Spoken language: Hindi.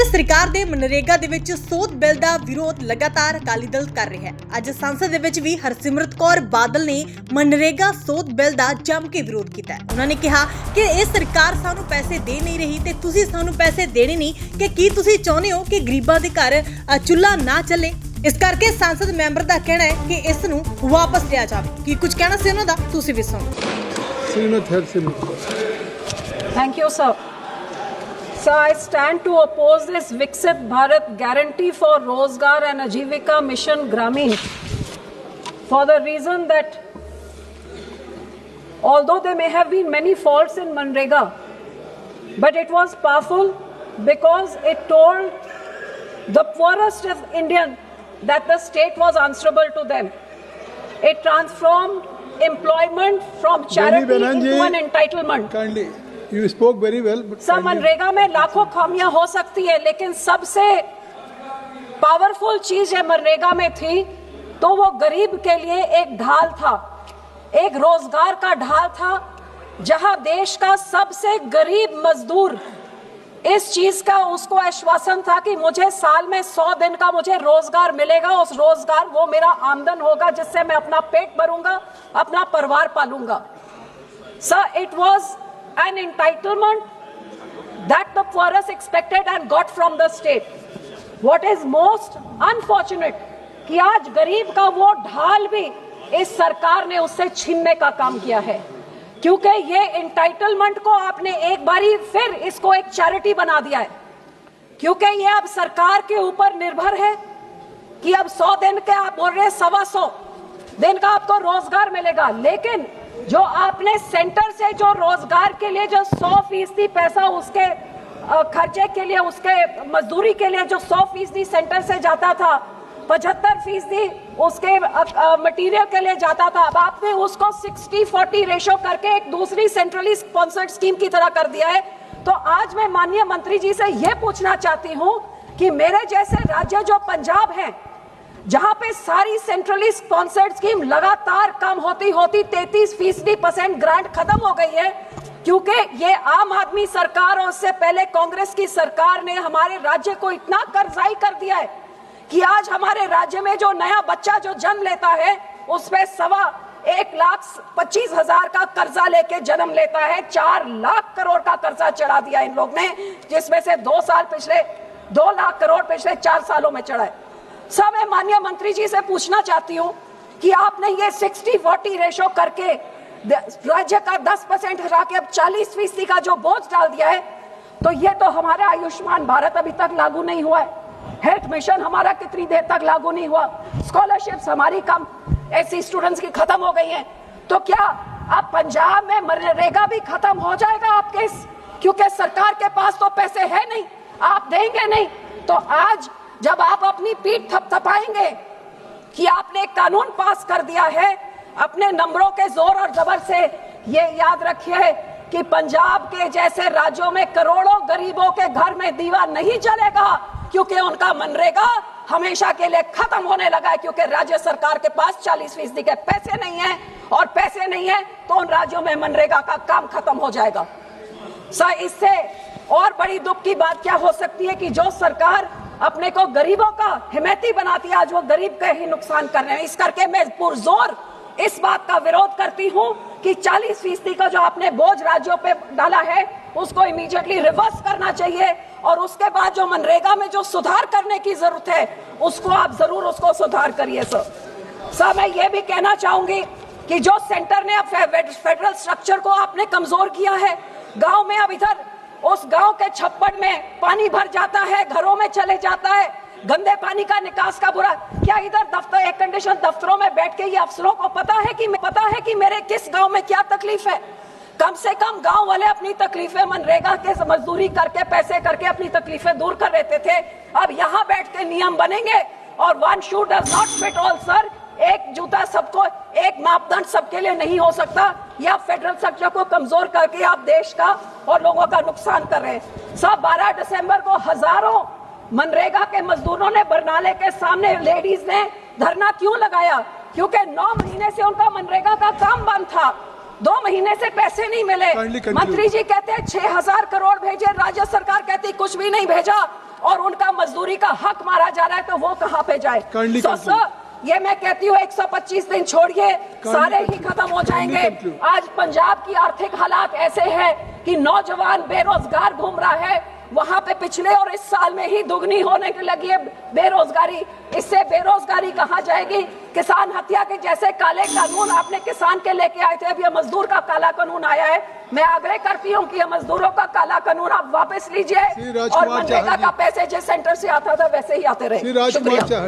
सरकार दे मनरेगा दे विच सोध बिल दा विरोध लगातार अकाली दल कर रहा है। अज संसद दे विच भी हरसिमरत कौर बादल ने मनरेगा सोध बिल दा जम के विरोध किया। उन्होंने कहा कि यह सरकार सानू पैसे दे नहीं रही ते तुसी सानू पैसे देने नहीं कि की तुसी चाहुंदे हो कि गरीबां दे घर चुल्हा ना चले। इस करके सांसद मैंबर का कहना है कि इस नू वापस लिया जाए। की कुछ कहना सी उन्हां दा तुसी भी सुनो। Thank you sir. So I stand to oppose this Viksit Bharat Guarantee for Rozgar and Ajivika Mission Gramin for the reason that although there may have been many faults in Manrega, but it was powerful because it told the poorest of Indian that the state was answerable to them. It transformed employment from charity into an entitlement. Kindly. You spoke very well. Sir, MNREGA में लाखों खामियां हो सकती है, लेकिन सबसे पावरफुल चीज है मनरेगा में थी तो वो गरीब के लिए एक ढाल था, एक रोजगार का ढाल था, जहां देश का सबसे गरीब मजदूर इस चीज का उसको आश्वासन था कि मुझे साल में 100 दिन का मुझे रोजगार मिलेगा। उस रोजगार वो मेरा आमदन होगा जिससे मैं अपना पेट भरूंगा, अपना परिवार पालूंगा। Sir, it was an entitlement that the poorest expected and got from the state. What is most unfortunate कि आज गरीब का वो ढाल भी इस सरकार ने उससे छीनने का काम किया है, क्योंकि ये एंटाइटलमेंट को आपने एक बारी फिर इसको एक चैरिटी बना दिया है, क्योंकि ये अब सरकार के ऊपर निर्भर है कि अब 100 दिन के आप बोल रहे 125 दिन का आपको रोजगार मिलेगा, लेकिन जो आपने सेंटर से जो रोजगार के लिए जो 100% पैसा उसके खर्चे के लिए, उसके मजदूरी के लिए जो 100% सेंटर से जाता था, 75% उसके मटेरियल के लिए जाता था, अब आपने उसको 60-40 रेशो करके एक दूसरी सेंट्रली स्पॉन्सर्ड स्कीम की तरह कर दिया है। तो आज मैं माननीय मंत्री जी से यह पूछना चाहती हूं कि मेरे जैसे राज्य जो पंजाब है, जहां पे सारी सेंट्रली स्पॉन्सर्ड स्कीम लगातार कम होती 33% ग्रांट खत्म हो गई है, क्योंकि ये आम आदमी सरकार और उससे पहले कांग्रेस की सरकार ने हमारे राज्य को इतना कर्जाई कर दिया है कि आज हमारे राज्य में जो नया बच्चा जो जन्म लेता है उस पे 1,25,000 का कर्जा लेके जन्म लेता है। 4 लाख करोड़ का कर्जा चढ़ा दिया इन लोग ने, जिसमें से 2 लाख करोड़ पिछले 4 सालों में चढ़ा है। सब मैं माननीय मंत्री जी से पूछना चाहती हूं कि आपने ये 60-40 रेशो करके राज्य का 10% हटा के अब 40% का जो बोझ डाल दिया है, तो ये तो हमारा आयुष्मान भारत अभी तक लागू नहीं हुआ है, हेल्थ मिशन हमारा कितनी देर तक लागू नहीं हुआ, स्कॉलरशिप्स हमारी कम ऐसी स्टूडेंट्स की खत्म हो गई हैं, तो क्या अब पंजाब में मनरेगा भी खत्म हो जाएगा आपके? क्योंकि सरकार के पास तो पैसे है नहीं, आप देंगे नहीं। तो आज जब आप अपनी पीठ थपथपाएंगे कि आपने एक कानून पास कर दिया है अपने नंबरों के जोर और जबर से, ये याद रखिए कि पंजाब के जैसे राज्यों में करोड़ों गरीबों के घर में दीवा नहीं जलेगा, क्योंकि उनका मनरेगा हमेशा के लिए खत्म होने लगा है, क्योंकि राज्य सरकार के पास 40% के पैसे नहीं है, और पैसे नहीं है तो उन राज्यों में मनरेगा का काम खत्म हो जाएगा। सर, इससे और बड़ी दुख की बात क्या हो सकती है कि जो सरकार अपने को गरीबों का हिमैती बनाती है, आज वो गरीब का ही नुकसान कर रहे हैं। इस करके मैं पुरजोर इस बात का विरोध करती हूं कि 40% का जो आपने बोझ राज्यों पे डाला है उसको इमीडिएटली रिवर्स करना चाहिए, और उसके बाद जो मनरेगा में जो सुधार करने की जरूरत है उसको आप जरूर उसको सुधार करिए। सर, मैं ये भी कहना चाहूंगी कि जो सेंटर ने अब फेडरल स्ट्रक्चर को आपने कमजोर किया है, गाँव में अब इधर उस गांव के छप्पड़ में पानी भर जाता है, घरों में चले जाता है, गंदे पानी का निकास का बुरा। क्या इधर दफ्तर एयर कंडीशन दफ्तरों में बैठ के ये अफसरों को पता है कि मेरे किस गांव में क्या तकलीफ है? कम से कम गांव वाले अपनी तकलीफें मनरेगा के मजदूरी करके पैसे करके अपनी तकलीफें दूर कर लेते थे। अब यहाँ बैठ के नियम बनेंगे और one shoe does not fit all. Sir, एक जूता सबको, एक मापदंड सबके लिए नहीं हो सकता। या फेडरल स्ट्रक्चर को कमजोर करके आप देश का और लोगों का नुकसान कर रहे हैं। सब 12 दिसंबर को हजारों मनरेगा के मजदूरों ने बरनाले के सामने लेडीज ने धरना क्यों लगाया? क्योंकि 9 महीने से उनका मनरेगा का काम बंद था। 2 महीने से पैसे नहीं मिले। Kindly conclude. मंत्री जी कहते हैं 6,000 करोड़ भेजे, राज्य सरकार कहती कुछ भी नहीं भेजा और उनका मजदूरी का हक मारा जा रहा है, तो वो कहाँ पे जाए? Kindly So, conclude. sir, ये मैं कहती हूँ 125 दिन छोड़िए, सारे ही खत्म हो जाएंगे। conclude. आज पंजाब की आर्थिक हालात ऐसे हैं कि नौजवान बेरोजगार घूम रहा है, वहां पे पिछले और इस साल में ही दुगनी होने की लगी है बेरोजगारी। इससे बेरोजगारी कहां जाएगी? किसान हत्या के जैसे काले कानून आपने किसान के लेके आए थे, अब ये मजदूर का काला कानून आया है। मैं आग्रह करती हूं कि ये मजदूरों का काला कानून आप वापस लीजिए और मनरेगा का पैसे जिस सेंटर से आता था वैसे ही आते रहे। श्री राजकुमार शुक्रिया। चाहड़।